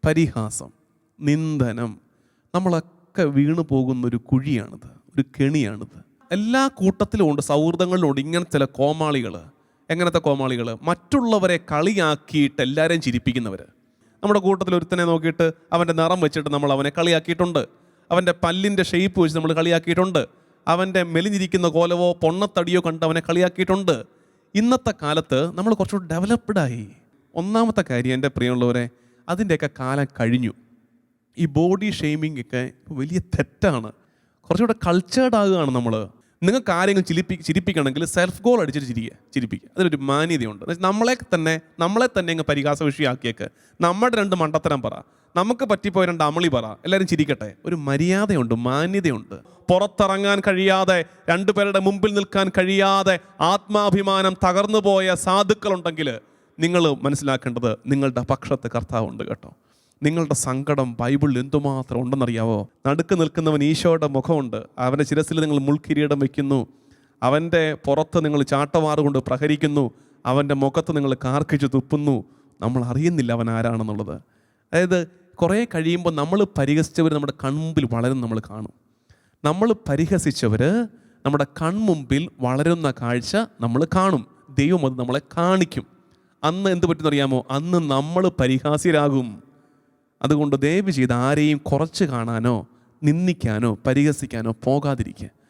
പരിഹാസം, നിന്ദനം, നമ്മളൊക്കെ വീണു പോകുന്നൊരു കുഴിയാണിത്, ഒരു കെണിയാണിത്. എല്ലാ കൂട്ടത്തിലും ഉണ്ട്, സൗഹൃദങ്ങളിലുണ്ട് ഇങ്ങനെ ചില കോമാളികൾ. എങ്ങനത്തെ കോമാളികൾ? മറ്റുള്ളവരെ കളിയാക്കിയിട്ട് എല്ലാവരെയും ചിരിപ്പിക്കുന്നവർ. നമ്മുടെ കൂട്ടത്തിൽ ഒരുത്തനെ നോക്കിയിട്ട് അവൻ്റെ നിറം വെച്ചിട്ട് നമ്മൾ അവനെ കളിയാക്കിയിട്ടുണ്ട്, അവൻ്റെ പല്ലിൻ്റെ ഷേപ്പ് വെച്ച് നമ്മൾ കളിയാക്കിയിട്ടുണ്ട്, അവൻ്റെ മെലിഞ്ഞിരിക്കുന്ന കോലവോ പൊണ്ണത്തടിയോ കണ്ട് അവനെ കളിയാക്കിയിട്ടുണ്ട്. ഇന്നത്തെ കാലത്ത് നമ്മൾ കുറച്ചുകൂടി ഡെവലപ്ഡായി. ഒന്നാമത്തെ കാര്യം, എൻ്റെ പ്രിയമുള്ളവരെ, അതിൻ്റെയൊക്കെ കാലം കഴിഞ്ഞു. ഈ ബോഡി ഷെയ്മിങ് ഒക്കെ വലിയ തെറ്റാണ്. കുറച്ചുകൂടെ കൾച്ചേർഡ് ആകുകയാണ് നമ്മൾ. നിങ്ങൾക്ക് ആരെങ്കിലും ചിരിപ്പിക്കണമെങ്കിൽ സെൽഫ് ഗോൾ അടിച്ചിട്ട് ചിരിപ്പിക്കുക. അതിനൊരു മാന്യതയുണ്ട്. നമ്മളെ തന്നെ അങ്ങ് പരിഹാസ വിഷയമാക്കിയേക്ക്. നമ്മുടെ 2 മണ്ടത്തരം പറ, നമുക്ക് പറ്റിപ്പോയ 2 അമളി പറ, എല്ലാവരും ചിരിക്കട്ടെ. ഒരു മര്യാദയുണ്ട്, മാന്യതയുണ്ട്. പുറത്തിറങ്ങാൻ കഴിയാതെ, 2 പേരുടെ മുമ്പിൽ നിൽക്കാൻ കഴിയാതെ ആത്മാഭിമാനം തകർന്നു പോയ സാധുക്കളുണ്ടെങ്കിൽ നിങ്ങൾ മനസ്സിലാക്കേണ്ടത്, നിങ്ങളുടെ പക്ഷത്ത് കർത്താവുണ്ട് കേട്ടോ. നിങ്ങളുടെ സങ്കടം ബൈബിളിൽ എന്തുമാത്രം ഉണ്ടെന്നറിയാവോ? നടുക്ക് നിൽക്കുന്നവൻ ഈശോയുടെ മുഖമുണ്ട്. അവൻ്റെ ശിരസിൽ നിങ്ങൾ മുൾക്കിരീടം വയ്ക്കുന്നു, അവൻ്റെ പുറത്ത് നിങ്ങൾ ചാട്ടവാറുകൊണ്ട് പ്രഹരിക്കുന്നു, അവൻ്റെ മുഖത്ത് നിങ്ങൾ കാർക്കിച്ച് തുപ്പുന്നു. നമ്മൾ അറിയുന്നില്ല അവൻ ആരാണെന്നുള്ളത്. അതായത് കുറേ കഴിയുമ്പോൾ നമ്മൾ പരിഹസിച്ചവർ നമ്മുടെ കൺമുമ്പിൽ വളരും നമ്മൾ കാണും. നമ്മൾ പരിഹസിച്ചവർ നമ്മുടെ കൺമുമ്പിൽ വളരുന്ന കാഴ്ച നമ്മൾ കാണും. ദൈവം അത് നമ്മളെ കാണിക്കും. അന്ന് എന്ത് പറ്റുമെന്നറിയാമോ? അന്ന് നമ്മൾ പരിഹാസ്യരാകും. അതുകൊണ്ട് ദയവ് ചെയ്ത് ആരെയും കുറച്ച് കാണാനോ നിന്ദിക്കാനോ പരിഹസിക്കാനോ പോകാതിരിക്കുക.